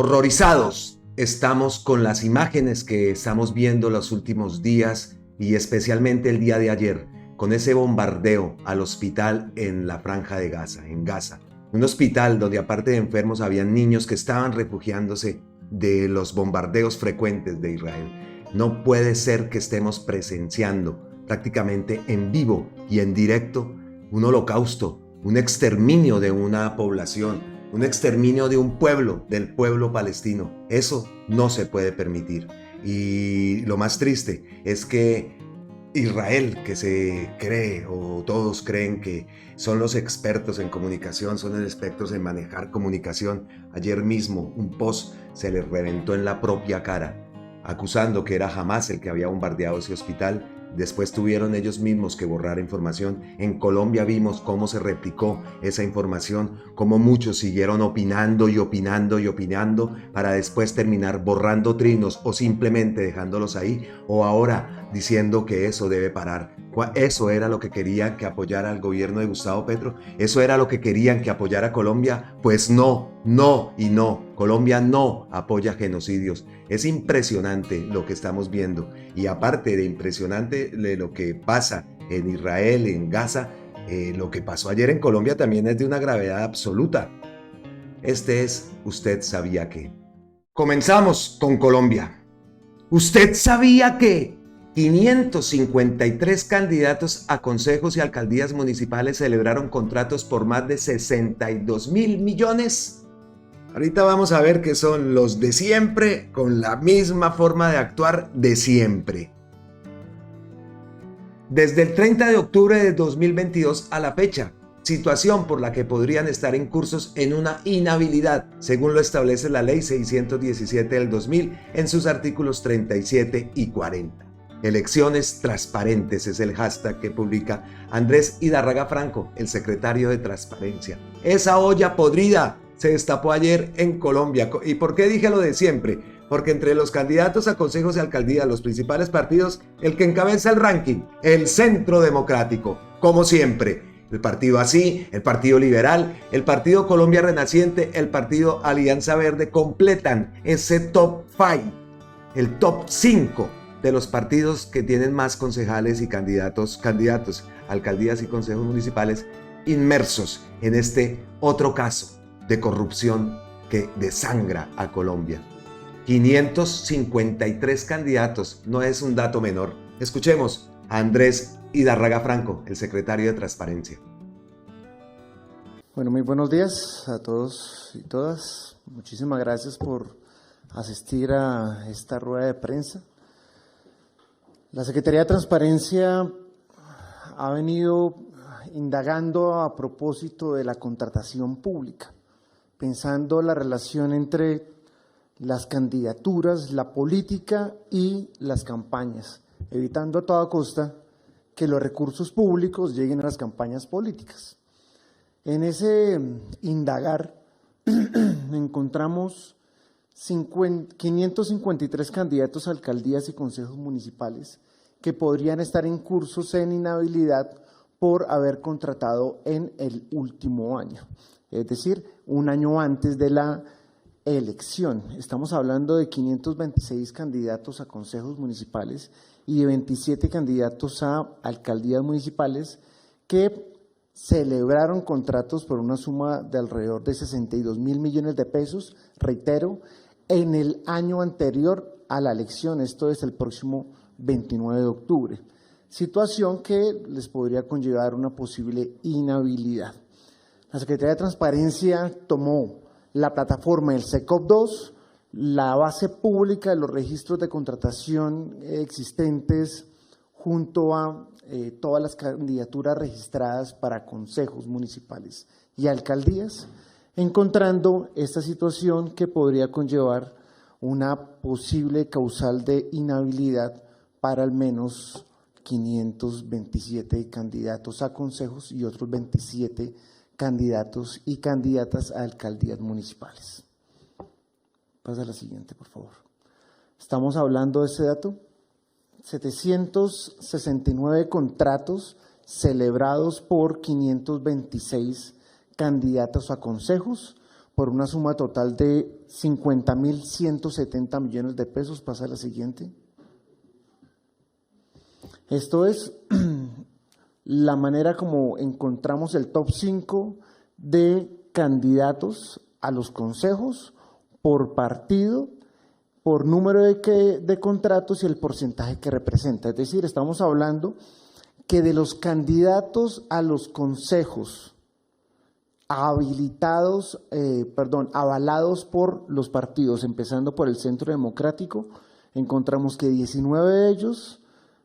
Horrorizados estamos con las imágenes que estamos viendo los últimos días y especialmente el día de ayer, con ese bombardeo al hospital en la Franja de Gaza, en Gaza. Un hospital donde aparte de enfermos habían niños que estaban refugiándose de los bombardeos frecuentes de Israel. No puede ser que estemos presenciando prácticamente en vivo y en directo un holocausto, un exterminio de una población, un exterminio de un pueblo, del pueblo palestino. Eso no se puede permitir. Y lo más triste es que Israel, que se cree o todos creen que son los expertos en comunicación, son los expertos en manejar comunicación. Ayer mismo un post se les reventó en la propia cara, acusando que era Hamas el que había bombardeado ese hospital. Después tuvieron ellos mismos que borrar información. En Colombia vimos cómo se replicó esa información, cómo muchos siguieron opinando y opinando y opinando para después terminar borrando trinos o simplemente dejándolos ahí, o ahora diciendo que eso debe parar. ¿Eso era lo que querían que apoyara al gobierno de Gustavo Petro? ¿Eso era lo que querían que apoyara a Colombia? Pues no, no y no. Colombia no apoya genocidios. Es impresionante lo que estamos viendo. Y aparte de impresionante de lo que pasa en Israel, en Gaza, lo que pasó ayer en Colombia también es de una gravedad absoluta. Este es Usted Sabía Qué. Comenzamos con Colombia. ¿Usted sabía que 553 candidatos a consejos y alcaldías municipales celebraron contratos por más de 62.000 millones? Ahorita vamos a ver que son los de siempre, con la misma forma de actuar de siempre. Desde el 30 de octubre de 2022 a la fecha, situación por la que podrían estar incursos en una inhabilidad, según lo establece la Ley 617 del 2000 en sus artículos 37 y 40. Elecciones transparentes es el hashtag que publica Andrés Idárraga Franco, el secretario de Transparencia. Esa olla podrida se destapó ayer en Colombia. ¿Y por qué dije lo de siempre? Porque entre los candidatos a consejos y alcaldías, los principales partidos, el que encabeza el ranking, el Centro Democrático, como siempre. El partido Así, el Partido Liberal, el Partido Colombia Renaciente, el Partido Alianza Verde completan ese top 5, el top 5 de los partidos que tienen más concejales y candidatos, alcaldías y consejos municipales inmersos en este otro caso de corrupción que desangra a Colombia. 553 candidatos, no es un dato menor. Escuchemos a Andrés Idárraga Franco, el secretario de Transparencia. Bueno, muy buenos días a todos y todas. Muchísimas gracias por asistir a esta rueda de prensa. La Secretaría de Transparencia ha venido indagando a propósito de la contratación pública, pensando la relación entre las candidaturas, la política y las campañas, evitando a toda costa que los recursos públicos lleguen a las campañas políticas. En ese indagar encontramos 553 candidatos a alcaldías y consejos municipales que podrían estar incursos en inhabilidad por haber contratado en el último año, es decir, un año antes de la elección. Estamos hablando de 526 candidatos a consejos municipales y de 27 candidatos a alcaldías municipales que celebraron contratos por una suma de alrededor de 62.000 millones de pesos, reitero, en el año anterior a la elección, esto es el próximo 29 de octubre, situación que les podría conllevar una posible inhabilidad. La Secretaría de Transparencia tomó la plataforma del SECOP2, la base pública de los registros de contratación existentes junto a todas las candidaturas registradas para consejos municipales y alcaldías, encontrando esta situación que podría conllevar una posible causal de inhabilidad para al menos 527 candidatos a consejos y otros 27 candidatos y candidatas a alcaldías municipales. Pasa a la siguiente, por favor. Estamos hablando de ese dato, 769 contratos celebrados por 526 candidatos a consejos por una suma total de 50.170 millones de pesos. Pasa a la siguiente. Esto es la manera como encontramos el top 5 de candidatos a los consejos por partido, por número de contratos y el porcentaje que representa. Es decir, estamos hablando que de los candidatos a los consejos avalados por los partidos, empezando por el Centro Democrático, encontramos que 19 de ellos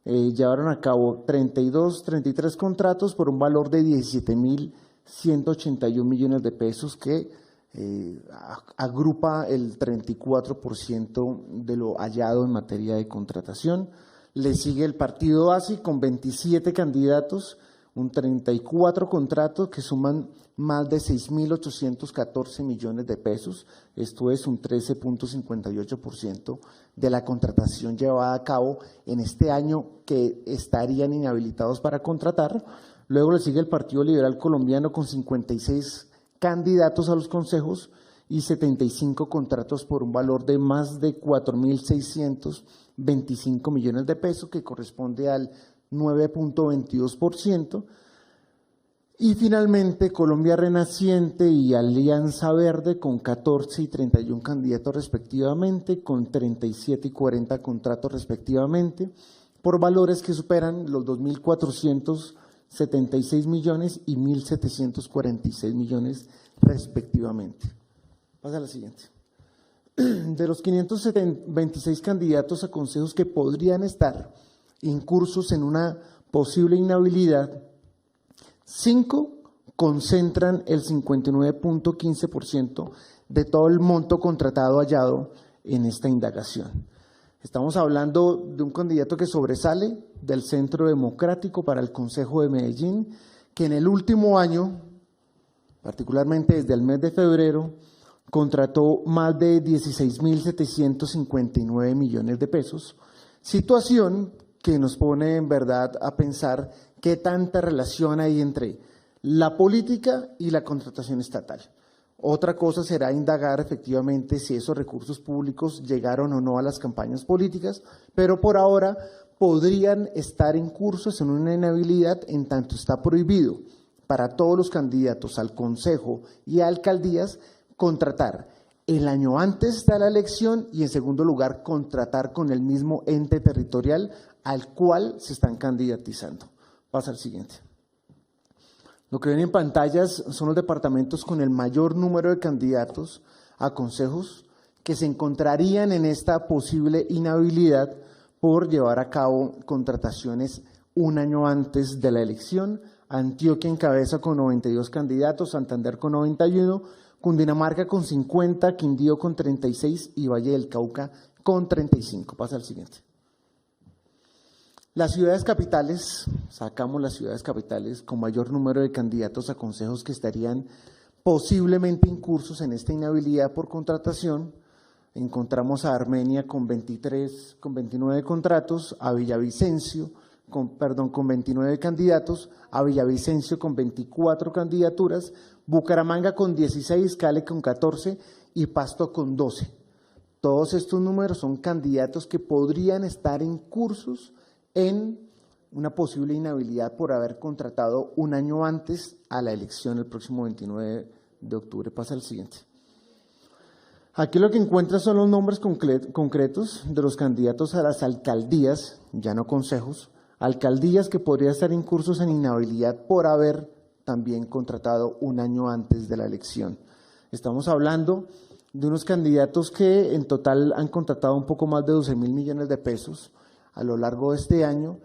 llevaron a cabo 33 contratos por un valor de 17.181 millones de pesos, que agrupa el 34% de lo hallado en materia de contratación. Le sigue el Partido ASI con 27 candidatos, un 34 contratos que suman más de 6.814 millones de pesos. Esto es un 13.58% de la contratación llevada a cabo en este año, que estarían inhabilitados para contratar. Luego le sigue el Partido Liberal Colombiano con 56 candidatos a los consejos y 75 contratos por un valor de más de 4.625 millones de pesos, que corresponde al 9.22%. Y finalmente Colombia Renaciente y Alianza Verde con 14 y 31 candidatos respectivamente, con 37 y 40 contratos respectivamente, por valores que superan los 2.476 millones y 1.746 millones respectivamente. Pasa a la siguiente. De los 526 candidatos a consejos que podrían estar incursos en una posible inhabilidad, 5 concentran el 59.15% de todo el monto contratado hallado en esta indagación. Estamos hablando de un candidato que sobresale del Centro Democrático para el Consejo de Medellín, que en el último año, particularmente desde el mes de febrero, contrató más de 16.759 millones de pesos, situación que nos pone en verdad a pensar qué tanta relación hay entre la política y la contratación estatal. Otra cosa será indagar efectivamente si esos recursos públicos llegaron o no a las campañas políticas, pero por ahora podrían estar incursos en una inhabilidad, en tanto está prohibido para todos los candidatos al consejo y a alcaldías contratar el año antes de la elección y, en segundo lugar, contratar con el mismo ente territorial al cual se están candidatizando. Pasa al siguiente. Lo que ven en pantallas son los departamentos con el mayor número de candidatos a consejos que se encontrarían en esta posible inhabilidad por llevar a cabo contrataciones un año antes de la elección. Antioquia encabeza con 92 candidatos, Santander con 91, Cundinamarca con 50, Quindío con 36 y Valle del Cauca con 35. Pasa al siguiente. Las ciudades capitales, sacamos las ciudades capitales con mayor número de candidatos a consejos que estarían posiblemente incursos en esta inhabilidad por contratación. Encontramos a Armenia con 29 contratos, a Villavicencio con 29 candidatos, a Villavicencio con 24 candidaturas, Bucaramanga con 16, Cali con 14 y Pasto con 12. Todos estos números son candidatos que podrían estar incursos en una posible inhabilidad por haber contratado un año antes a la elección el próximo 29 de octubre. Pasa al siguiente. Aquí lo que encuentras son los nombres concretos de los candidatos a las alcaldías, ya no consejos, alcaldías que podrían estar incursos en inhabilidad por haber también contratado un año antes de la elección. Estamos hablando de unos candidatos que en total han contratado un poco más de 12.000 millones de pesos a lo largo de este año,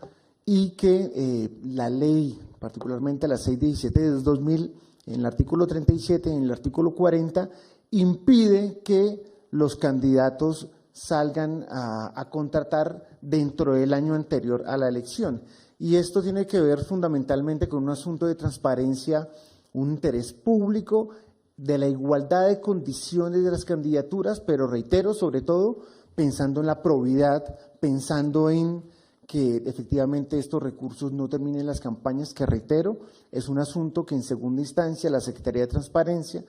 y que la ley, particularmente la 617 de 2000, en el artículo 37 y en el artículo 40, impide que los candidatos salgan a contratar dentro del año anterior a la elección. Y esto tiene que ver fundamentalmente con un asunto de transparencia, un interés público, de la igualdad de condiciones de las candidaturas, pero reitero, sobre todo, pensando en la probidad, pensando en que efectivamente estos recursos no terminen en las campañas, que reitero, es un asunto que en segunda instancia la Secretaría de Transparencia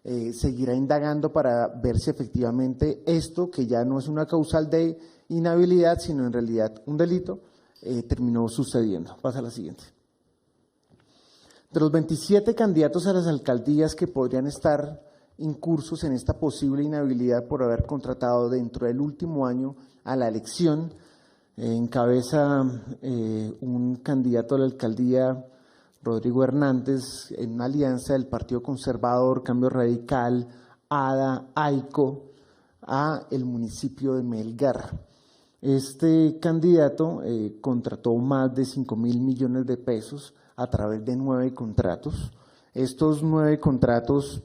seguirá indagando para ver si efectivamente esto, que ya no es una causal de inhabilidad, sino en realidad un delito, terminó sucediendo. Pasa a la siguiente. De los 27 candidatos a las alcaldías que podrían estar incursos en esta posible inhabilidad por haber contratado dentro del último año a la elección, encabeza un candidato a la alcaldía, Rodrigo Hernández, en una alianza del Partido Conservador, Cambio Radical, ADA, AICO, a el municipio de Melgar. Este candidato contrató más de 5.000 millones de pesos a través de 9 contratos. Estos 9 contratos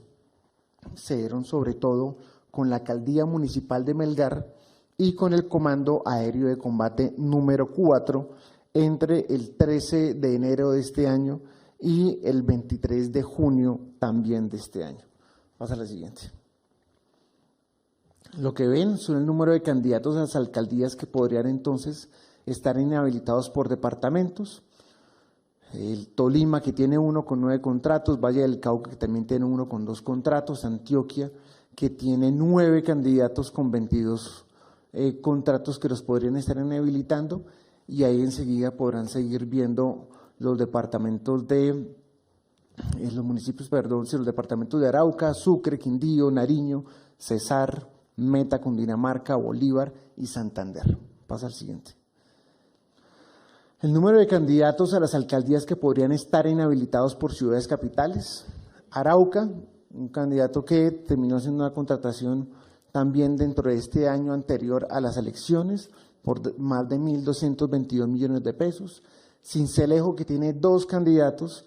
se dieron sobre todo con la Alcaldía Municipal de Melgar y con el Comando Aéreo de Combate número 4 entre el 13 de enero de este año y el 23 de junio también de este año. Pasa a la siguiente. Lo que ven son el número de candidatos a las alcaldías que podrían entonces estar inhabilitados por departamentos. El Tolima, que tiene 1 con 9 contratos, Valle del Cauca, que también tiene 1 con 2 contratos, Antioquia, que tiene 9 candidatos con 22 contratos que los podrían estar inhabilitando, y ahí enseguida podrán seguir viendo los departamentos de los municipios, los departamentos de Arauca, Sucre, Quindío, Nariño, Cesar, Meta, Cundinamarca, Bolívar y Santander. Pasa al siguiente. El número de candidatos a las alcaldías que podrían estar inhabilitados por ciudades capitales. Arauca, un candidato que terminó haciendo una contratación también dentro de este año anterior a las elecciones por más de 1.222 millones de pesos. Sincelejo, que tiene 2 candidatos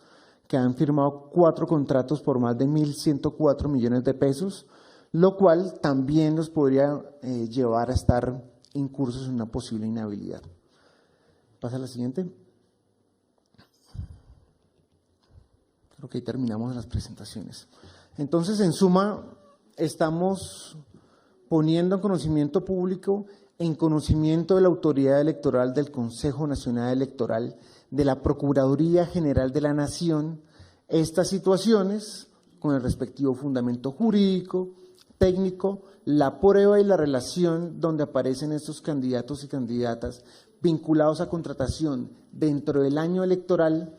que han firmado 4 contratos por más de 1.104 millones de pesos, lo cual también los podría llevar a estar incursos en una posible inhabilidad. Pasa a la siguiente. Creo que ahí terminamos las presentaciones. Entonces, en suma, estamos poniendo en conocimiento público, en conocimiento de la autoridad electoral, del Consejo Nacional Electoral, de la Procuraduría General de la Nación, estas situaciones con el respectivo fundamento jurídico, técnico, la prueba y la relación donde aparecen estos candidatos y candidatas vinculados a contratación dentro del año electoral,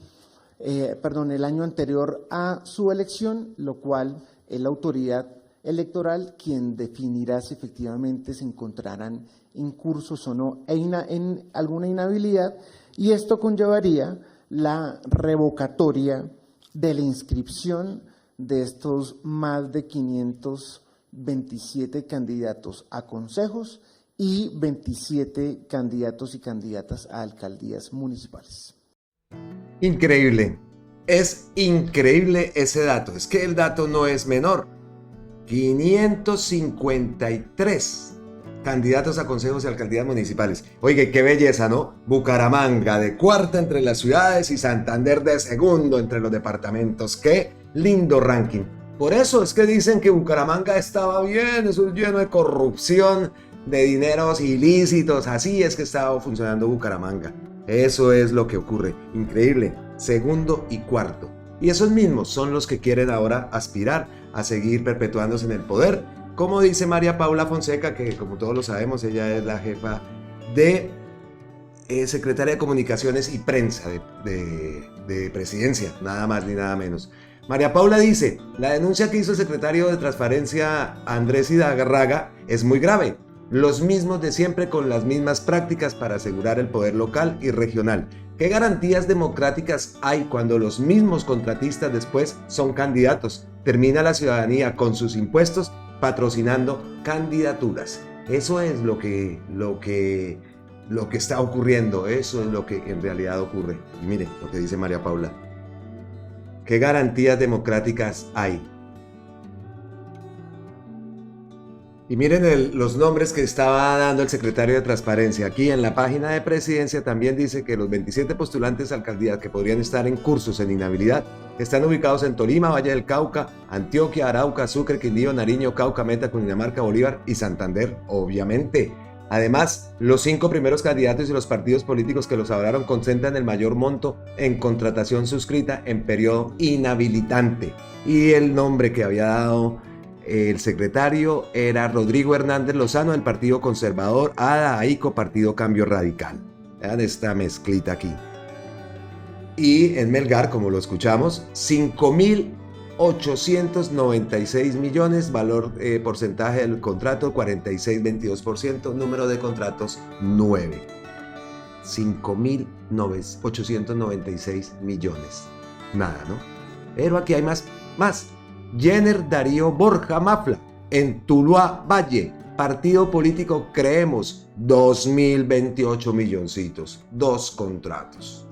el año anterior a su elección, lo cual es la autoridad electoral quien definirá si efectivamente se encontrarán incursos o no en alguna inhabilidad, y esto conllevaría la revocatoria de la inscripción de estos más de 527 candidatos a consejos y 27 candidatos y candidatas a alcaldías municipales. Increíble, es increíble ese dato, es que el dato no es menor. 553 candidatos a consejos y alcaldías municipales. Oye, qué belleza, ¿no? Bucaramanga de cuarta entre las ciudades y Santander de segundo entre los departamentos. Qué lindo ranking. Por eso es que dicen que Bucaramanga estaba bien, eso es lleno de corrupción, de dineros ilícitos. Así es que estaba funcionando Bucaramanga. Eso es lo que ocurre. Increíble. Segundo y cuarto. Y esos mismos son los que quieren ahora aspirar a seguir perpetuándose en el poder. Como dice María Paula Fonseca, que como todos lo sabemos, ella es la jefa de Secretaria de Comunicaciones y Prensa de Presidencia, nada más ni nada menos. María Paula dice, la denuncia que hizo el secretario de Transparencia Andrés Hidalgarraga es muy grave. Los mismos de siempre con las mismas prácticas para asegurar el poder local y regional. ¿Qué garantías democráticas hay cuando los mismos contratistas después son candidatos? Termina la ciudadanía con sus impuestos patrocinando candidaturas. Eso es lo que está ocurriendo, eso es lo que en realidad ocurre. Y miren lo que dice María Paula. ¿Qué garantías democráticas hay? Y miren los nombres que estaba dando el secretario de Transparencia. Aquí en la página de Presidencia también dice que los 27 postulantes a alcaldías que podrían estar en cursos en inhabilidad están ubicados en Tolima, Valle del Cauca, Antioquia, Arauca, Sucre, Quindío, Nariño, Cauca, Meta, Cundinamarca, Bolívar y Santander, obviamente. Además, los 5 primeros candidatos y los partidos políticos que los avalaron concentran el mayor monto en contratación suscrita en periodo inhabilitante. Y el nombre que había dado el secretario era Rodrigo Hernández Lozano, del Partido Conservador, Ada Aico, Partido Cambio Radical. Vean esta mezclita aquí. Y en Melgar, como lo escuchamos, 5.896 millones, valor porcentaje del contrato 46,22%, número de contratos 9. 5.896 millones. Nada, ¿no? Pero aquí hay más. Jenner Darío Borja Mafla, en Tuluá Valle, partido político Creemos, 2.028 milloncitos, 2 contratos.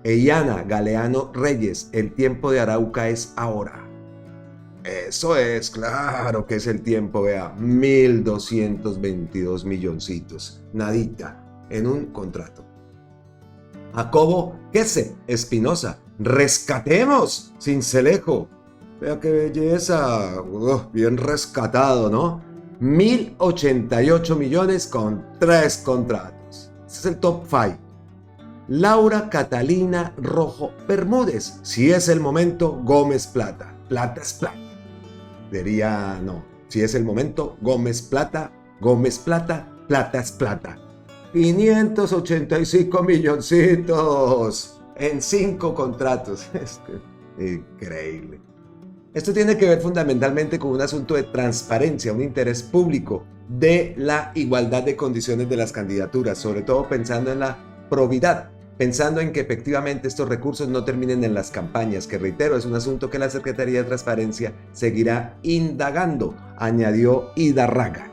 Eyana Galeano Reyes, el tiempo de Arauca es ahora. Eso es, claro que es el tiempo, vea, 1.222 milloncitos, nadita, en un contrato. Jacobo Quese Espinosa, rescatemos Sincelejo. Vea qué belleza, bien rescatado, ¿no? 1.088 millones con 3 contratos. Ese es el top 5. Laura Catalina Rojo Bermúdez, si es el momento, Gómez Plata. Plata es plata. Diría, no, si es el momento, Gómez Plata, plata es plata. 585 milloncitos en 5 contratos. Es increíble. Esto tiene que ver fundamentalmente con un asunto de transparencia, un interés público de la igualdad de condiciones de las candidaturas, sobre todo pensando en la probidad, pensando en que efectivamente estos recursos no terminen en las campañas, que reitero, es un asunto que la Secretaría de Transparencia seguirá indagando, añadió Hidarraga.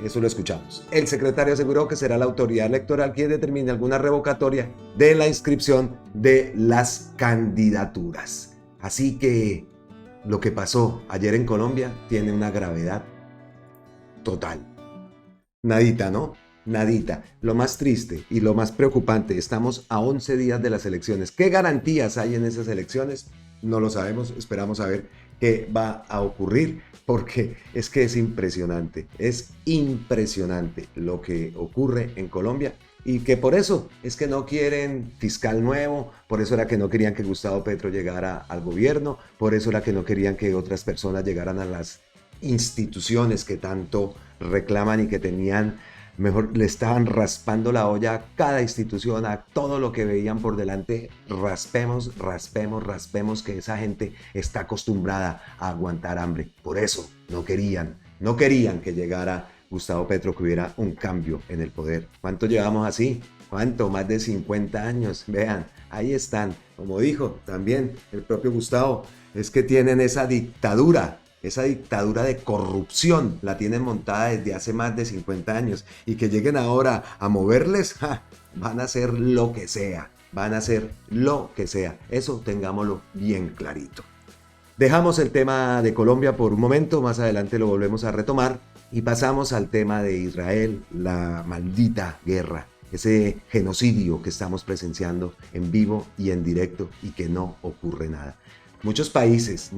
Eso lo escuchamos. El secretario aseguró que será la autoridad electoral quien determine alguna revocatoria de la inscripción de las candidaturas. Así que lo que pasó ayer en Colombia tiene una gravedad total. Nadita, ¿no? Nadita. Lo más triste y lo más preocupante, estamos a 11 días de las elecciones. ¿Qué garantías hay en esas elecciones? No lo sabemos, esperamos a ver qué va a ocurrir, porque es que es impresionante lo que ocurre en Colombia, y que por eso es que no quieren fiscal nuevo, por eso era que no querían que Gustavo Petro llegara al gobierno, por eso era que no querían que otras personas llegaran a las instituciones que tanto reclaman y que tenían, mejor, le estaban raspando la olla a cada institución, a todo lo que veían por delante. Raspemos, que esa gente está acostumbrada a aguantar hambre. Por eso no querían que llegara Gustavo Petro, que hubiera un cambio en el poder. ¿Cuánto llevamos así? ¿Cuánto? Más de 50 años. Vean, ahí están. Como dijo también el propio Gustavo, es que tienen esa dictadura de corrupción, la tienen montada desde hace más de 50 años, y que lleguen ahora a moverles, van a hacer lo que sea, eso tengámoslo bien clarito. Dejamos el tema de Colombia por un momento, más adelante lo volvemos a retomar, y pasamos al tema de Israel, la maldita guerra, ese genocidio que estamos presenciando en vivo y en directo, y que no ocurre nada. Muchos países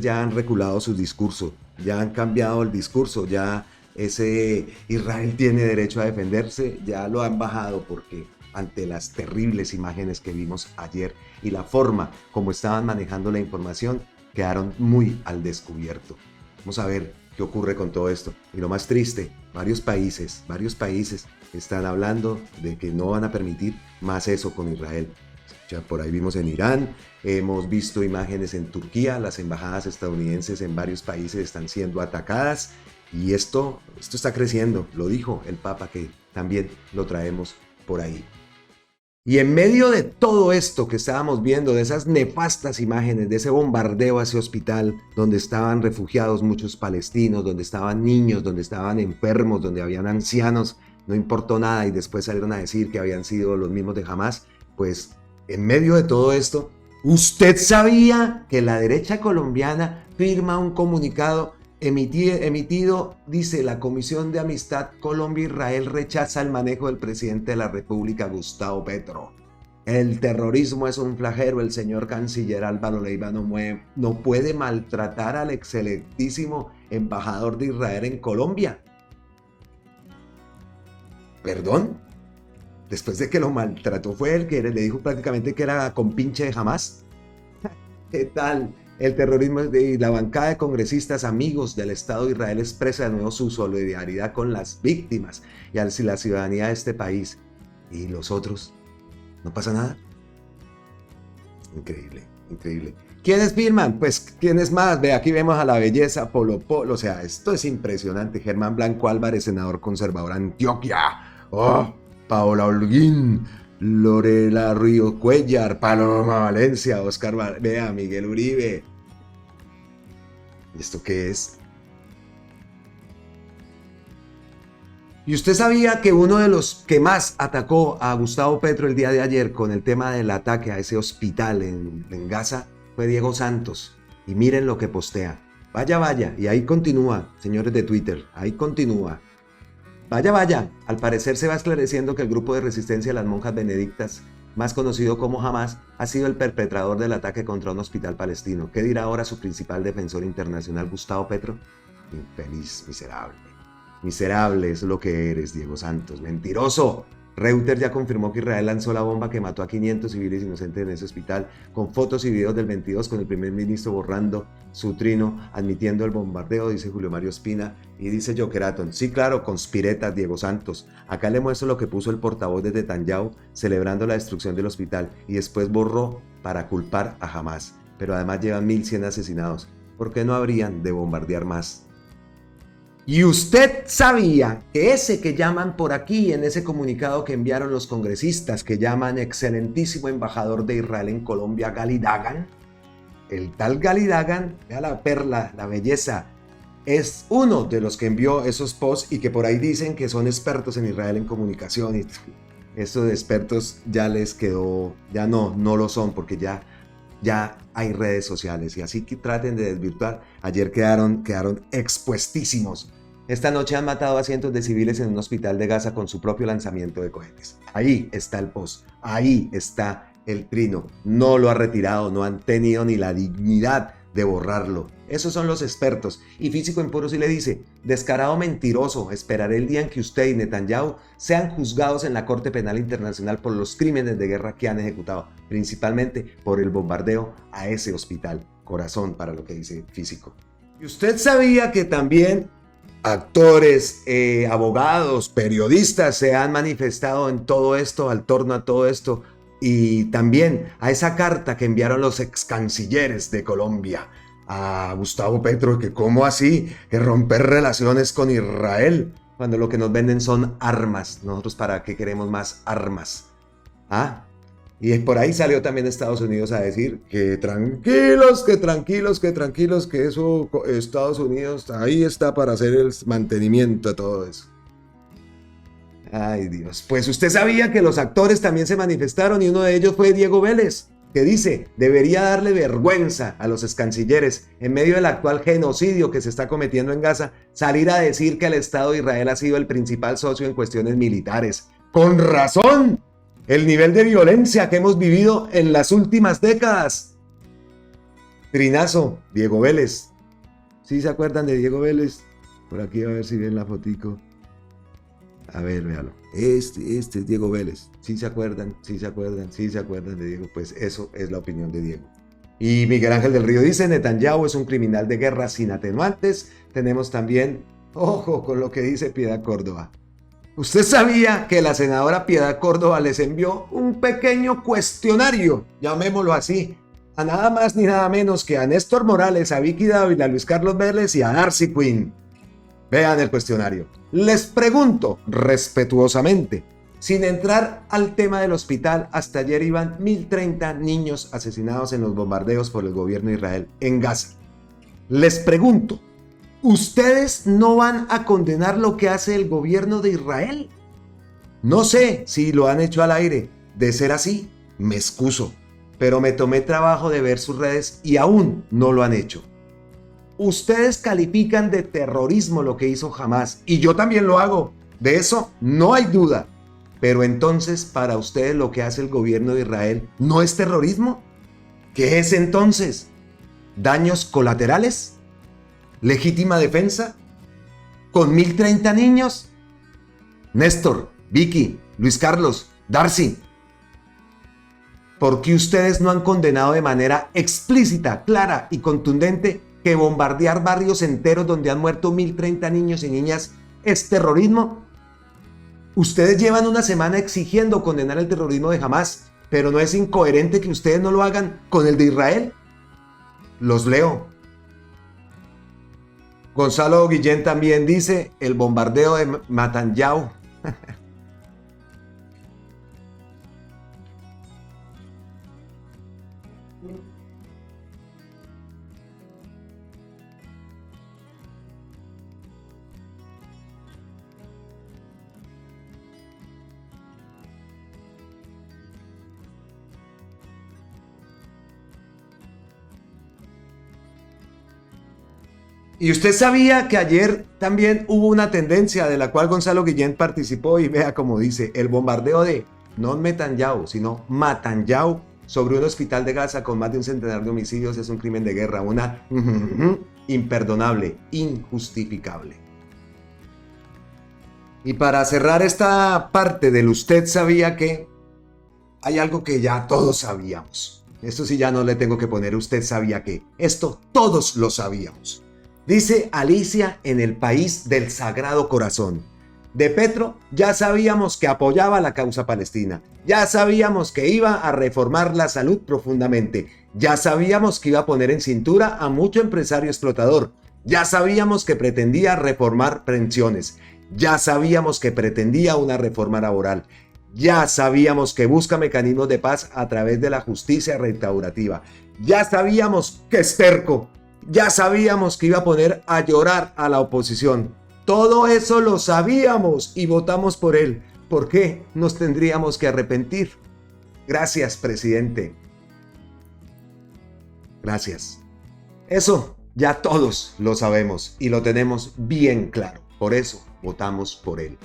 ya han reculado su discurso, ya han cambiado el discurso, ya ese Israel tiene derecho a defenderse, ya lo han bajado, porque ante las terribles imágenes que vimos ayer y la forma como estaban manejando la información, quedaron muy al descubierto. Vamos a ver qué ocurre con todo esto. Y lo más triste, varios países están hablando de que no van a permitir más eso con Israel. Ya por ahí vimos en Irán, hemos visto imágenes en Turquía, las embajadas estadounidenses en varios países están siendo atacadas, y esto está creciendo, lo dijo el Papa, que también lo traemos por ahí. Y en medio de todo esto que estábamos viendo, de esas nefastas imágenes, de ese bombardeo a ese hospital donde estaban refugiados muchos palestinos, donde estaban niños, donde estaban enfermos, donde habían ancianos, no importó nada, y después salieron a decir que habían sido los mismos de Hamás, pues en medio de todo esto, ¿usted sabía que la derecha colombiana firma un comunicado emitido, dice: la Comisión de Amistad Colombia-Israel rechaza el manejo del presidente de la República, Gustavo Petro? El terrorismo es un flagelo, el señor canciller Álvaro Leiva no puede maltratar al excelentísimo embajador de Israel en Colombia. ¿Perdón? Después de que lo maltrató fue él que le dijo prácticamente que era compinche de Hamás. ¿Qué tal? El terrorismo y la bancada de congresistas amigos del Estado de Israel expresa de nuevo su solidaridad con las víctimas y a la ciudadanía de este país. ¿Y los otros? ¿No pasa nada? Increíble, increíble. ¿Quiénes firman? Pues, ¿quiénes más? Ve, aquí vemos a la belleza Polo Polo. O sea, esto es impresionante. Germán Blanco Álvarez, senador conservador Antioquia. ¡Oh! Paola Holguín, Lorela Río Cuellar, Paloma Valencia, Oscar Vea, Miguel Uribe. ¿Y esto qué es? ¿Y usted sabía que uno de los que más atacó a Gustavo Petro el día de ayer con el tema del ataque a ese hospital en Gaza fue Diego Santos? Y miren lo que postea. Vaya, vaya, y ahí continúa, señores de Twitter, ahí continúa. Vaya, vaya, al parecer se va esclareciendo que el grupo de resistencia de las monjas benedictas, más conocido como Hamás, ha sido el perpetrador del ataque contra un hospital palestino. ¿Qué dirá ahora su principal defensor internacional, Gustavo Petro? Infeliz, miserable. Miserable es lo que eres, Diego Santos. ¡Mentiroso! Reuters ya confirmó que Israel lanzó la bomba que mató a 500 civiles inocentes en ese hospital, con fotos y videos del 22 con el primer ministro borrando su trino, admitiendo el bombardeo, dice Julio Mario Espina, y dice Jokeraton. Sí, claro, conspiretas, Diego Santos. Acá le muestro lo que puso el portavoz de Netanyahu celebrando la destrucción del hospital, y después borró para culpar a Hamás. Pero además llevan 1.100 asesinados. ¿Por qué no habrían de bombardear más? ¿Y usted sabía que ese que llaman por aquí en ese comunicado que enviaron los congresistas, que llaman excelentísimo embajador de Israel en Colombia, Gali Dagan? El tal Gali Dagan, vea la perla, la belleza, es uno de los que envió esos posts y que por ahí dicen que son expertos en Israel en comunicación. Y estos expertos ya les quedó, ya no lo son porque ya hay redes sociales y así que traten de desvirtuar. Ayer quedaron expuestísimos. Esta noche han matado a cientos de civiles en un hospital de Gaza con su propio lanzamiento de cohetes. Ahí está el post, ahí está el trino. No lo ha retirado, no han tenido ni la dignidad de borrarlo. Esos son los expertos. Y Físico en Puro sí le dice: descarado mentiroso, esperaré el día en que usted y Netanyahu sean juzgados en la Corte Penal Internacional por los crímenes de guerra que han ejecutado, principalmente por el bombardeo a ese hospital. Corazón para lo que dice Físico. ¿Y usted sabía que también actores, abogados, periodistas se han manifestado en todo esto, al torno a todo esto? Y también a esa carta que enviaron los ex cancilleres de Colombia a Gustavo Petro, que cómo así, que romper relaciones con Israel, cuando lo que nos venden son armas. Nosotros para qué queremos más armas. Y por ahí salió también Estados Unidos a decir que tranquilos, que eso Estados Unidos ahí está para hacer el mantenimiento de todo eso. Ay, Dios. Pues usted sabía que los actores también se manifestaron y uno de ellos fue Diego Vélez, que dice: debería darle vergüenza a los excancilleres en medio del actual genocidio que se está cometiendo en Gaza, salir a decir que el Estado de Israel ha sido el principal socio en cuestiones militares. ¡Con razón! El nivel de violencia que hemos vivido en las últimas décadas. Trinazo, Diego Vélez. ¿Sí se acuerdan de Diego Vélez? Por aquí a ver si ven la fotico. A ver, véalo. Este es Diego Vélez. ¿Sí se acuerdan de Diego? Pues eso es la opinión de Diego. Y Miguel Ángel del Río dice: Netanyahu es un criminal de guerra sin atenuantes. Tenemos también, ojo con lo que dice Piedad Córdoba. ¿Usted sabía que la senadora Piedad Córdoba les envió un pequeño cuestionario, llamémoslo así, a nada más ni nada menos que a Néstor Morales, a Vicky Dávila, a Luis Carlos Vélez y a Darcy Quinn? Vean el cuestionario. Les pregunto respetuosamente, sin entrar al tema del hospital, hasta ayer iban 1.030 niños asesinados en los bombardeos por el gobierno de Israel en Gaza. Les pregunto, ¿ustedes no van a condenar lo que hace el gobierno de Israel? No sé si lo han hecho al aire. De ser así, me excuso, pero me tomé trabajo de ver sus redes y aún no lo han hecho. Ustedes califican de terrorismo lo que hizo Hamás, y yo también lo hago, de eso no hay duda. Pero entonces, ¿para ustedes lo que hace el gobierno de Israel no es terrorismo? ¿Qué es entonces? ¿Daños colaterales? ¿Legítima defensa? ¿Con 1.030 niños? Néstor, Vicky, Luis Carlos, Darcy, ¿por qué ustedes no han condenado de manera explícita, clara y contundente que bombardear barrios enteros donde han muerto 1.030 niños y niñas es terrorismo? Ustedes llevan una semana exigiendo condenar el terrorismo de Hamás, pero ¿no es incoherente que ustedes no lo hagan con el de Israel? Los leo. Gonzalo Guillén también dice, el bombardeo de Netanyahu. Y usted sabía que ayer también hubo una tendencia de la cual Gonzalo Guillén participó y vea cómo dice, el bombardeo de no Netanyahu, sino Netanyahu sobre un hospital de Gaza con más de un centenar de homicidios es un crimen de guerra, una imperdonable, injustificable. Y para cerrar esta parte del usted sabía que hay algo que ya todos sabíamos. Esto sí ya no le tengo que poner usted sabía que. Esto todos lo sabíamos. Dice Alicia en El País del Sagrado Corazón. De Petro ya sabíamos que apoyaba la causa palestina. Ya sabíamos que iba a reformar la salud profundamente. Ya sabíamos que iba a poner en cintura a mucho empresario explotador. Ya sabíamos que pretendía reformar pensiones. Ya sabíamos que pretendía una reforma laboral. Ya sabíamos que busca mecanismos de paz a través de la justicia restaurativa. Ya sabíamos que es terco. Ya sabíamos que iba a poner a llorar a la oposición. Todo eso lo sabíamos y votamos por él. ¿Por qué nos tendríamos que arrepentir? Gracias, presidente. Gracias. Eso ya todos lo sabemos y lo tenemos bien claro. Por eso votamos por él.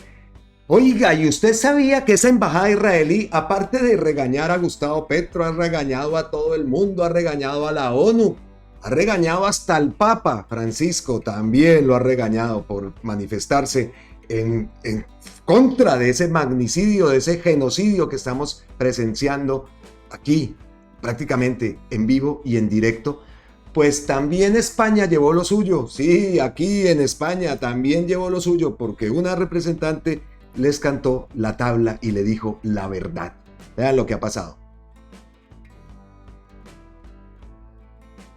Oiga, ¿y usted sabía que esa embajada israelí, aparte de regañar a Gustavo Petro, ha regañado a todo el mundo, ha regañado a la ONU? Ha regañado hasta al Papa Francisco, también lo ha regañado por manifestarse en contra de ese magnicidio, de ese genocidio que estamos presenciando aquí, prácticamente en vivo y en directo. Pues también España llevó lo suyo, sí, aquí en España también llevó lo suyo, porque una representante les cantó la tabla y le dijo la verdad. Vean lo que ha pasado.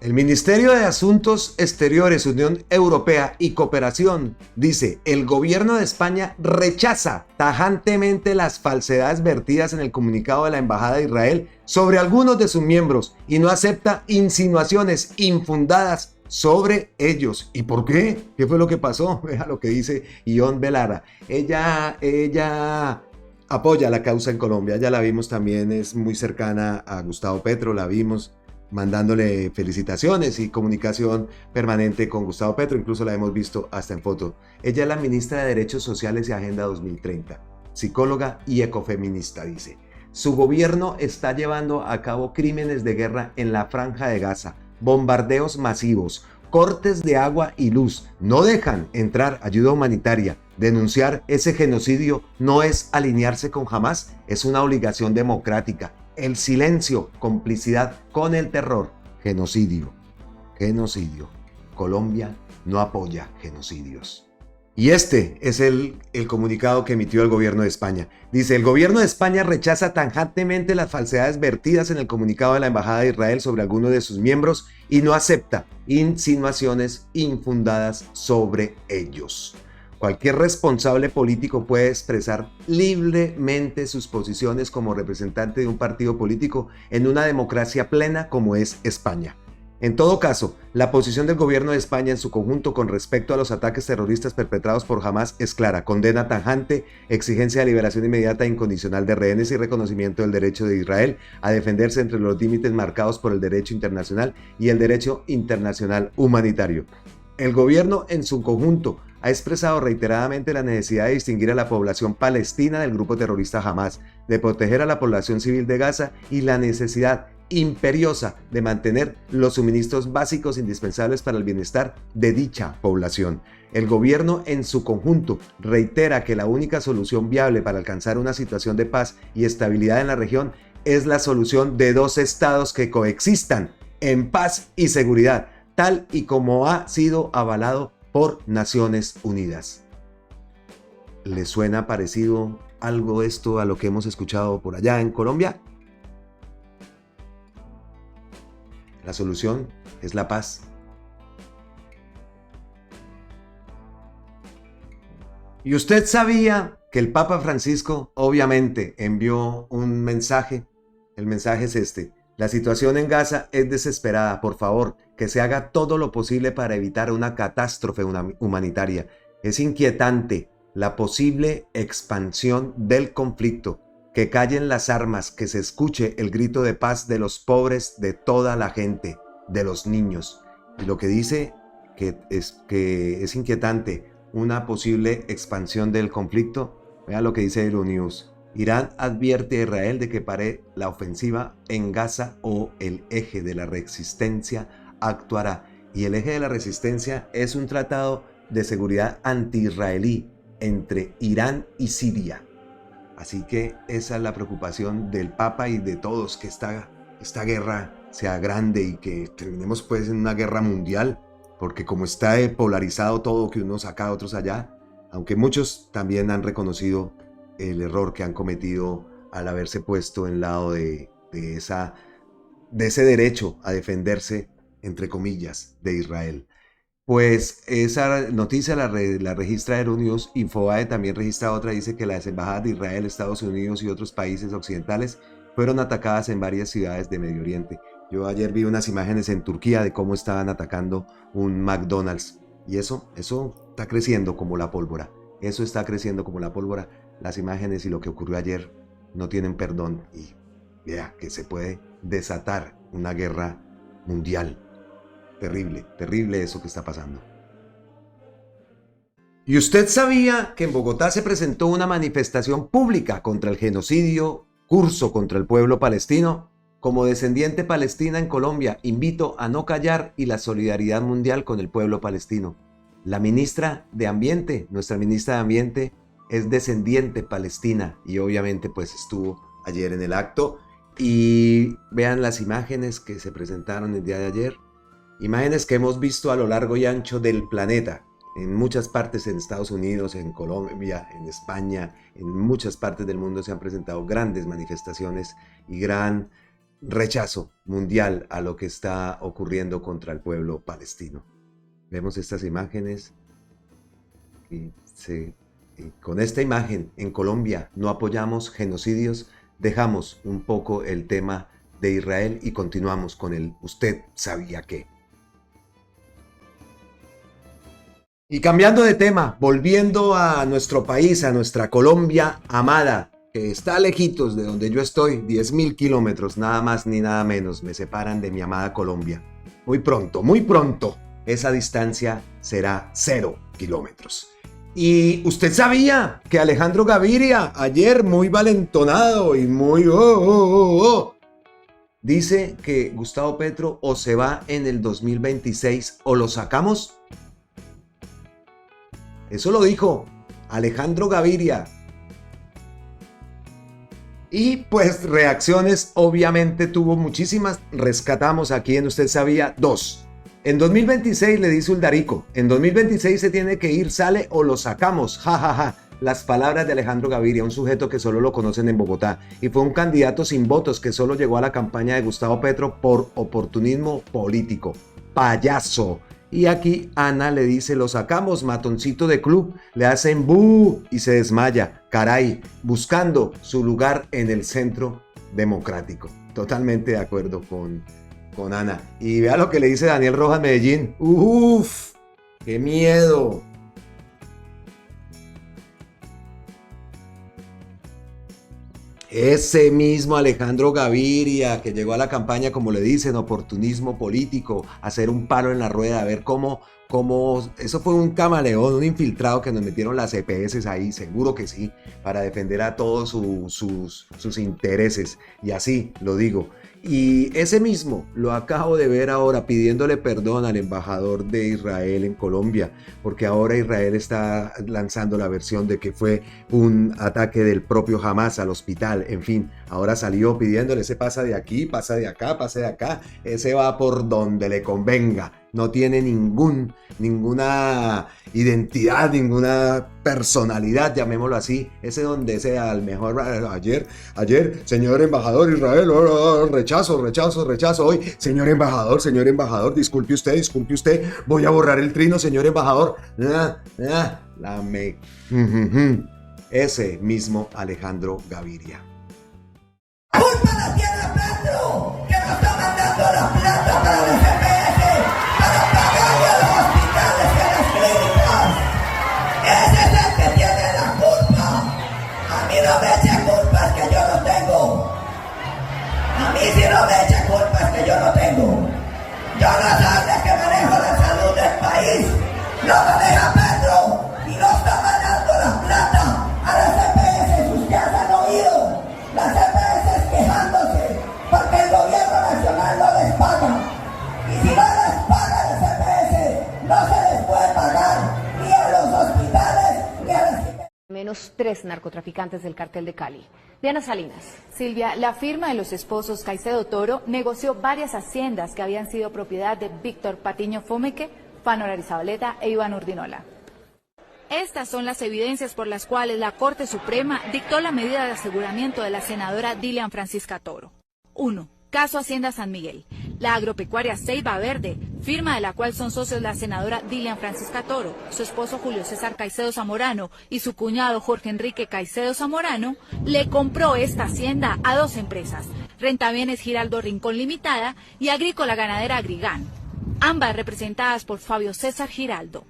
El Ministerio de Asuntos Exteriores, Unión Europea y Cooperación dice, el gobierno de España rechaza tajantemente las falsedades vertidas en el comunicado de la Embajada de Israel sobre algunos de sus miembros y no acepta insinuaciones infundadas sobre ellos. ¿Y por qué? ¿Qué fue lo que pasó? Vea lo que dice Ion Belara. Ella apoya la causa en Colombia, ya la vimos también, es muy cercana a Gustavo Petro, la vimos mandándole felicitaciones y comunicación permanente con Gustavo Petro, incluso la hemos visto hasta en foto. Ella es la ministra de Derechos Sociales y Agenda 2030, psicóloga y ecofeminista, dice. Su gobierno está llevando a cabo crímenes de guerra en la Franja de Gaza, bombardeos masivos, cortes de agua y luz, no dejan entrar ayuda humanitaria. Denunciar ese genocidio no es alinearse con Hamás, es una obligación democrática. El silencio, complicidad con el terror, genocidio. Colombia no apoya genocidios. Y este es el comunicado que emitió el gobierno de España. Dice, el gobierno de España rechaza tajantemente las falsedades vertidas en el comunicado de la Embajada de Israel sobre algunos de sus miembros y no acepta insinuaciones infundadas sobre ellos. Cualquier responsable político puede expresar libremente sus posiciones como representante de un partido político en una democracia plena como es España. En todo caso, la posición del gobierno de España en su conjunto con respecto a los ataques terroristas perpetrados por Hamás es clara: condena tajante, exigencia de liberación inmediata e incondicional de rehenes y reconocimiento del derecho de Israel a defenderse entre los límites marcados por el derecho internacional y el derecho internacional humanitario. El gobierno en su conjunto ha expresado reiteradamente la necesidad de distinguir a la población palestina del grupo terrorista Hamás, de proteger a la población civil de Gaza y la necesidad imperiosa de mantener los suministros básicos indispensables para el bienestar de dicha población. El gobierno en su conjunto reitera que la única solución viable para alcanzar una situación de paz y estabilidad en la región es la solución de dos estados que coexistan en paz y seguridad, tal y como ha sido avalado por Naciones Unidas. ¿Les suena parecido algo esto a lo que hemos escuchado por allá en Colombia? La solución es la paz. ¿Y usted sabía que el Papa Francisco obviamente envió un mensaje? El mensaje es este: la situación en Gaza es desesperada, por favor, que se haga todo lo posible para evitar una catástrofe humanitaria. Es inquietante la posible expansión del conflicto, que callen las armas, que se escuche el grito de paz de los pobres, de toda la gente, de los niños. Y lo que dice que es inquietante una posible expansión del conflicto, vea lo que dice Euronews. Irán advierte a Israel de que pare la ofensiva en Gaza o el eje de la resistencia actuará. Y el eje de la resistencia es un tratado de seguridad anti-israelí entre Irán y Siria. Así que esa es la preocupación del Papa y de todos, que esta guerra sea grande y que terminemos pues en una guerra mundial, porque como está polarizado todo, que unos acá, otros allá, aunque muchos también han reconocido el error que han cometido al haberse puesto en lado de ese derecho a defenderse, entre comillas, de Israel. Pues esa noticia la registra Euronews. Infobae también registra otra, dice que las embajadas de Israel, Estados Unidos y otros países occidentales fueron atacadas en varias ciudades de Medio Oriente. Yo ayer vi unas imágenes en Turquía de cómo estaban atacando un McDonald's, y eso está creciendo como la pólvora. Eso está creciendo como la pólvora. Las imágenes y lo que ocurrió ayer no tienen perdón, y vea que se puede desatar una guerra mundial. Terrible, terrible eso que está pasando. ¿Y usted sabía que en Bogotá se presentó una manifestación pública contra el genocidio curso contra el pueblo palestino? Como descendiente palestina en Colombia, invito a no callar y la solidaridad mundial con el pueblo palestino. La ministra de Ambiente, nuestra ministra de Ambiente, es descendiente palestina y obviamente pues estuvo ayer en el acto. Y vean las imágenes que se presentaron el día de ayer. Imágenes que hemos visto a lo largo y ancho del planeta, en muchas partes, en Estados Unidos, en Colombia, en España, en muchas partes del mundo se han presentado grandes manifestaciones y gran rechazo mundial a lo que está ocurriendo contra el pueblo palestino. Vemos estas imágenes y con esta imagen en Colombia no apoyamos genocidios, dejamos un poco el tema de Israel y continuamos con el ¿usted sabía qué? Y cambiando de tema, volviendo a nuestro país, a nuestra Colombia amada, que está lejitos de donde yo estoy, 10.000 kilómetros, nada más ni nada menos, me separan de mi amada Colombia. Muy pronto, esa distancia será 0 kilómetros. ¿Y usted sabía que Alejandro Gaviria, ayer muy valentonado y muy dice que Gustavo Petro o se va en el 2026 o lo sacamos? Eso lo dijo Alejandro Gaviria. Y pues reacciones obviamente tuvo muchísimas. Rescatamos aquí en Usted Sabía 2. En 2026 le dice Uldarico, en 2026 se tiene que ir, sale o lo sacamos. Ja. Las palabras de Alejandro Gaviria, un sujeto que solo lo conocen en Bogotá y fue un candidato sin votos que solo llegó a la campaña de Gustavo Petro por oportunismo político. Payaso. Y aquí Ana le dice, lo sacamos, matoncito de club, le hacen ¡bú! Y se desmaya, caray, buscando su lugar en el centro democrático. Totalmente de acuerdo con Ana. Y vea lo que le dice Daniel Rojas Medellín. ¡Uf! ¡Qué miedo! Ese mismo Alejandro Gaviria que llegó a la campaña, como le dicen, oportunismo político, hacer un palo en la rueda, a ver cómo eso fue un camaleón, un infiltrado que nos metieron las EPS ahí, seguro que sí, para defender a todos sus intereses. Y así lo digo. Y ese mismo lo acabo de ver ahora pidiéndole perdón al embajador de Israel en Colombia, porque ahora Israel está lanzando la versión de que fue un ataque del propio Hamas al hospital. En fin, ahora salió pidiéndole, ese pasa de aquí, pasa de acá, pase de acá, ese va por donde le convenga. No tiene ninguna identidad, ninguna personalidad, llamémoslo así. Ese donde sea el mejor. Ayer, señor embajador Israel, rechazo. Hoy, señor embajador, disculpe usted, voy a borrar el trino, señor embajador. Ese mismo Alejandro Gaviria. ¡Culpa la tierra Petro! ¡Que nos está mandando la plata para el GPS! ¡Para pagarle a los hospitales y a las clínicas! ¡Ese es el que tiene la culpa! ¡A mí no me eche culpas que yo no tengo! ¡A mí si no me eche culpas que yo no tengo! Yo no soy el que manejo la salud del país. ¡Lo maneja Petro! ¡Y no está mandando la plata a las EPS! ¡Ustedes han oído! ¡Las EPS quejándose porque el gobierno nacional no les paga! Y si no les paga a las EPS, no se les puede pagar ni a los hospitales ni a las... Menos 3 narcotraficantes del cartel de Cali. Diana Salinas. Silvia, la firma de los esposos Caicedo Toro negoció varias haciendas que habían sido propiedad de Víctor Patiño Fomeque, Fanor Arizabaleta e Iván Urdinola. Estas son las evidencias por las cuales la Corte Suprema dictó la medida de aseguramiento de la senadora Dilian Francisca Toro. 1. Caso Hacienda San Miguel. La agropecuaria Ceiba Verde, firma de la cual son socios la senadora Dilian Francisca Toro, su esposo Julio César Caicedo Zamorano y su cuñado Jorge Enrique Caicedo Zamorano, le compró esta hacienda a 2 empresas, Rentabienes Giraldo Rincón Limitada y Agrícola Ganadera Agrigán, ambas representadas por Fabio César Giraldo.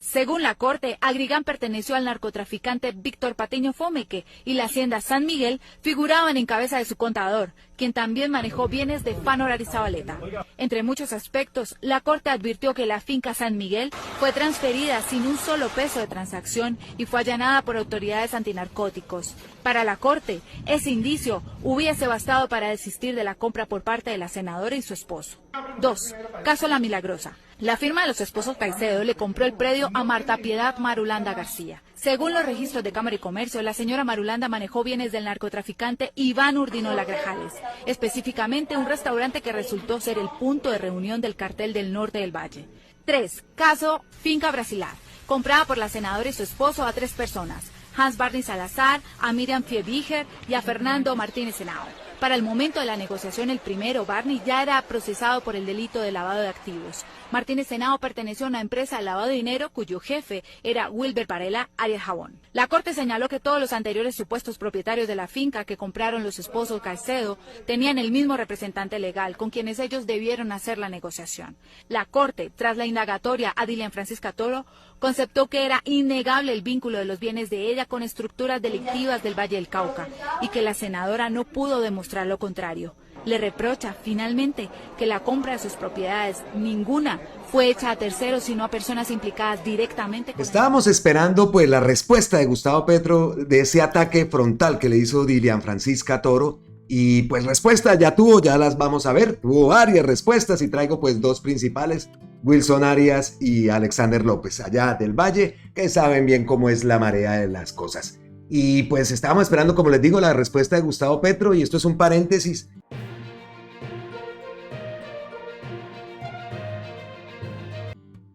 Según la Corte, Agrigán perteneció al narcotraficante Víctor Patiño Fomeque y la hacienda San Miguel figuraban en cabeza de su contador, quien también manejó bienes de Fanor Arizabaleta. Entre muchos aspectos, la Corte advirtió que la finca San Miguel fue transferida sin un solo peso de transacción y fue allanada por autoridades antinarcóticos. Para la Corte, ese indicio hubiese bastado para desistir de la compra por parte de la senadora y su esposo. 2. Caso La Milagrosa. La firma de los esposos Caicedo le compró el predio a Marta Piedad Marulanda García. Según los registros de Cámara y Comercio, la señora Marulanda manejó bienes del narcotraficante Iván Urdinola Grajales, específicamente un restaurante que resultó ser el punto de reunión del cartel del norte del Valle. 3. Caso Finca Brasilar, comprada por la senadora y su esposo a 3 personas, Hans Barney Salazar, a Miriam Fiebiger y a Fernando Martínez Henao. Para el momento de la negociación, el primero, Barney, ya era procesado por el delito de lavado de activos. Martínez Henao perteneció a una empresa de lavado de dinero cuyo jefe era Wilber Varela Arias Jabón. La Corte señaló que todos los anteriores supuestos propietarios de la finca que compraron los esposos Caicedo tenían el mismo representante legal con quienes ellos debieron hacer la negociación. La Corte, tras la indagatoria a Dilian Francisca Toro, conceptó que era innegable el vínculo de los bienes de ella con estructuras delictivas del Valle del Cauca y que la senadora no pudo demostrar lo contrario. Le reprocha, finalmente, que la compra de sus propiedades, ninguna, fue hecha a terceros, sino a personas implicadas directamente. Estábamos esperando pues la respuesta de Gustavo Petro de ese ataque frontal que le hizo Dilian Francisca Toro. Y pues respuesta ya tuvo, ya las vamos a ver. Tuvo varias respuestas y traigo pues 2 principales. Wilson Arias y Alexander López, allá del Valle, que saben bien cómo es la marea de las cosas. Y pues estábamos esperando, como les digo, la respuesta de Gustavo Petro, y esto es un paréntesis.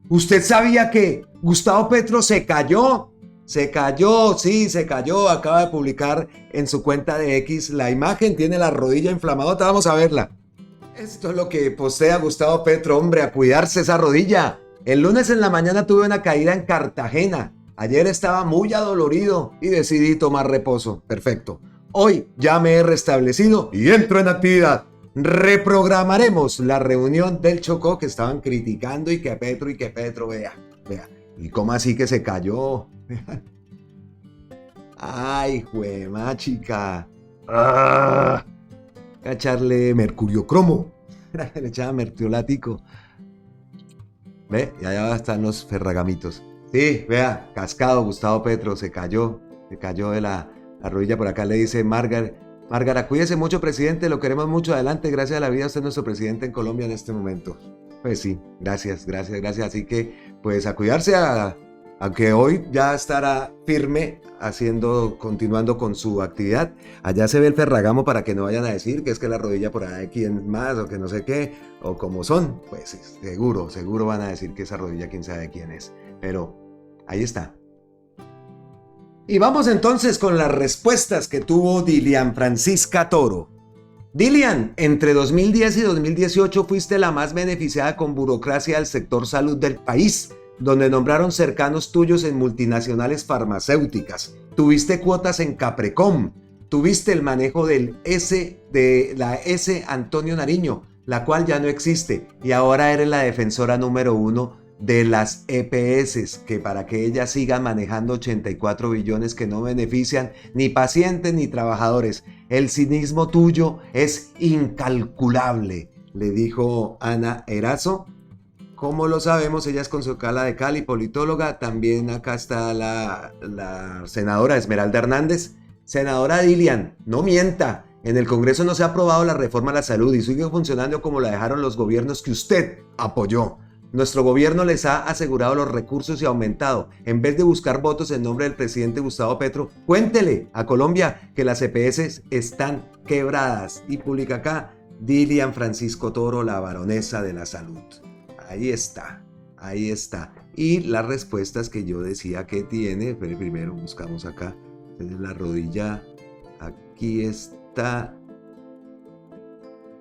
¿Usted sabía que Gustavo Petro se cayó? Se cayó, acaba de publicar en su cuenta de X la imagen, tiene la rodilla inflamada, vamos a verla. Esto es lo que postea Gustavo Petro, hombre, a cuidarse esa rodilla. El lunes en la mañana tuve una caída en Cartagena. Ayer estaba muy adolorido y decidí tomar reposo. Perfecto. Hoy ya me he restablecido y entro en actividad. Reprogramaremos la reunión del Chocó que estaban criticando y que Petro, vea. ¿Y cómo así que se cayó? Ay, juema chica. ¡Ah! A echarle mercurio cromo. Le echaba mertiolático. Ve, y allá están los ferragamitos. Sí, vea, cascado Gustavo Petro, se cayó de la rodilla. Por acá le dice Margaret, Márgara, cuídese mucho, presidente, lo queremos mucho, adelante, gracias a la vida, usted es nuestro presidente en Colombia en este momento. Pues sí, gracias, así que pues a cuidarse, aunque hoy ya estará firme continuando con su actividad. Allá se ve el Ferragamo para que no vayan a decir que es que la rodilla por ahí de quién más o que no sé qué, o como son, pues seguro van a decir que esa rodilla quién sabe de quién es, pero ahí está. Y vamos entonces con las respuestas que tuvo Dilian Francisca Toro. Dilian, entre 2010 y 2018 fuiste la más beneficiada con burocracia del sector salud del país, donde nombraron cercanos tuyos en multinacionales farmacéuticas. Tuviste cuotas en Caprecom, tuviste el manejo de la S Antonio Nariño, la cual ya no existe, y ahora eres la defensora número 1 de las EPS, que para que ellas sigan manejando 84 billones que no benefician ni pacientes ni trabajadores. El cinismo tuyo es incalculable, le dijo Ana Erazo. Como lo sabemos, ella es consuela de Cali, politóloga. También acá está la senadora Esmeralda Hernández. Senadora Dilian, no mienta. En el Congreso no se ha aprobado la reforma a la salud y sigue funcionando como la dejaron los gobiernos que usted apoyó. Nuestro gobierno les ha asegurado los recursos y aumentado. En vez de buscar votos en nombre del presidente Gustavo Petro, cuéntele a Colombia que las EPS están quebradas. Y publica acá Dilian Francisco Toro, la baronesa de la salud. Ahí está. Y las respuestas que yo decía que tiene, pero primero buscamos acá. La rodilla, aquí está.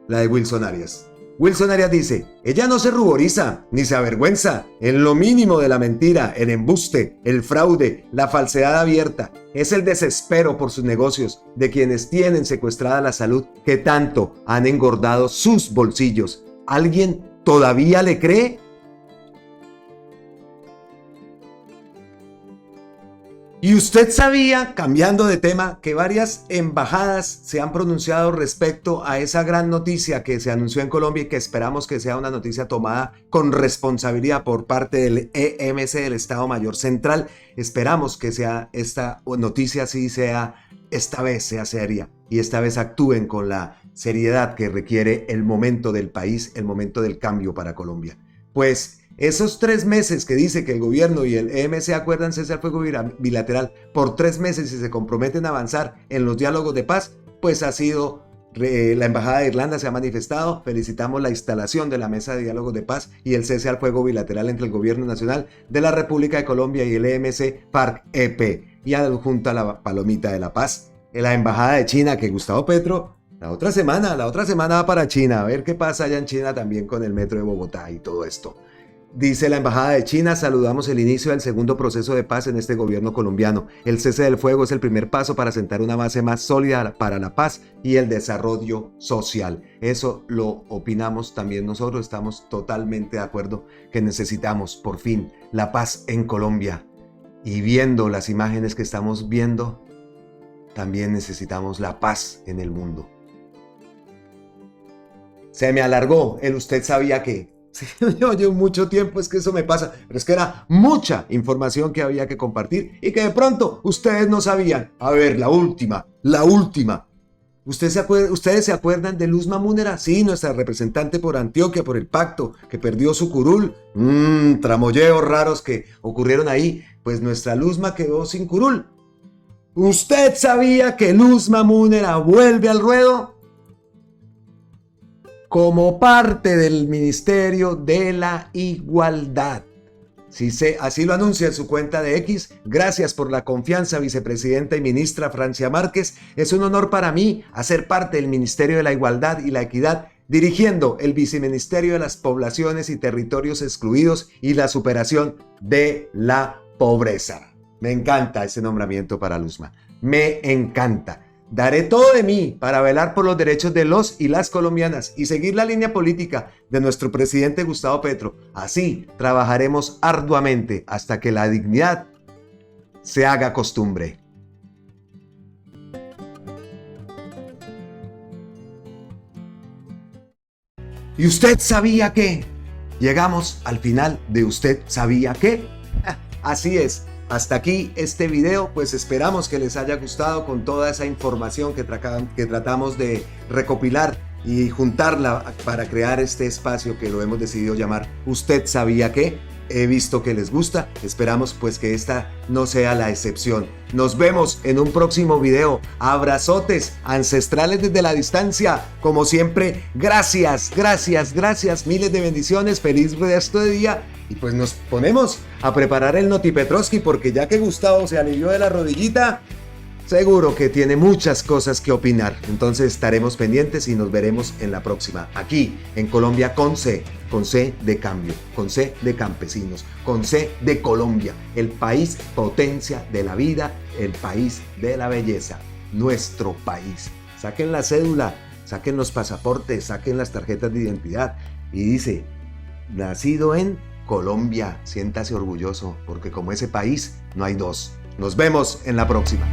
La de Wilson Arias. Wilson Arias dice, ella no se ruboriza ni se avergüenza en lo mínimo de la mentira, el embuste, el fraude, la falsedad abierta. Es el desespero por sus negocios de quienes tienen secuestrada la salud que tanto han engordado sus bolsillos. ¿Alguien todavía le cree? Y usted sabía, cambiando de tema, que varias embajadas se han pronunciado respecto a esa gran noticia que se anunció en Colombia y que esperamos que sea una noticia tomada con responsabilidad por parte del EMC, del Estado Mayor Central. Esperamos que sea esta noticia, sí sea, esta vez sea seria y esta vez actúen con la seriedad que requiere el momento del país, el momento del cambio para Colombia. Pues esos 3 meses que dice que el gobierno y el EMC acuerdan cese al fuego bilateral por 3 meses y se comprometen a avanzar en los diálogos de paz, pues ha sido, la Embajada de Irlanda se ha manifestado, felicitamos la instalación de la mesa de diálogos de paz y el cese al fuego bilateral entre el gobierno nacional de la República de Colombia y el EMC FARC-EP, y adjunta la palomita de la paz. En la Embajada de China, que Gustavo Petro la otra semana va para China, a ver qué pasa allá en China también con el metro de Bogotá y todo esto. Dice la Embajada de China, saludamos el inicio del segundo proceso de paz en este gobierno colombiano. El cese del fuego es el primer paso para sentar una base más sólida para la paz y el desarrollo social. Eso lo opinamos también nosotros, estamos totalmente de acuerdo que necesitamos por fin la paz en Colombia. Y viendo las imágenes que estamos viendo, también necesitamos la paz en el mundo. Se me alargó el usted sabía que. Sí, yo llevo mucho tiempo, es que eso me pasa, pero es que era mucha información que había que compartir y que de pronto ustedes no sabían. A ver, la última. ¿Ustedes se acuerdan de Luzma Múnera? Sí, nuestra representante por Antioquia, por el pacto, que perdió su curul. Tramolleos raros que ocurrieron ahí. Pues nuestra Luzma quedó sin curul. ¿Usted sabía que Luzma Múnera vuelve al ruedo? Como parte del Ministerio de la Igualdad. Así lo anuncia en su cuenta de X. Gracias por la confianza, vicepresidenta y ministra Francia Márquez. Es un honor para mí hacer parte del Ministerio de la Igualdad y la Equidad, dirigiendo el Viceministerio de las Poblaciones y Territorios Excluidos y la superación de la pobreza. Me encanta ese nombramiento para Luzma. Me encanta. Daré todo de mí para velar por los derechos de los y las colombianas y seguir la línea política de nuestro presidente Gustavo Petro. Así trabajaremos arduamente hasta que la dignidad se haga costumbre. ¿Y usted sabía qué? Llegamos al final de ¿Usted sabía qué? Así es. hasta aquí este video, pues esperamos que les haya gustado con toda esa información que tratamos de recopilar y juntarla para crear este espacio que lo hemos decidido llamar ¿Usted sabía qué? He visto que les gusta, esperamos pues que esta no sea la excepción. Nos vemos en un próximo video. Abrazotes ancestrales desde la distancia. Como siempre, gracias, miles de bendiciones, feliz resto de día. Y pues nos ponemos a preparar el Noti Petrovsky porque ya que Gustavo se alivió de la rodillita, seguro que tiene muchas cosas que opinar. Entonces estaremos pendientes y nos veremos en la próxima. Aquí en Colombia con C de cambio, con C de campesinos, con C de Colombia, el país potencia de la vida, el país de la belleza, nuestro país. Saquen la cédula, saquen los pasaportes, saquen las tarjetas de identidad y dice, nacido en Colombia, siéntase orgulloso porque como ese país no hay dos. Nos vemos en la próxima.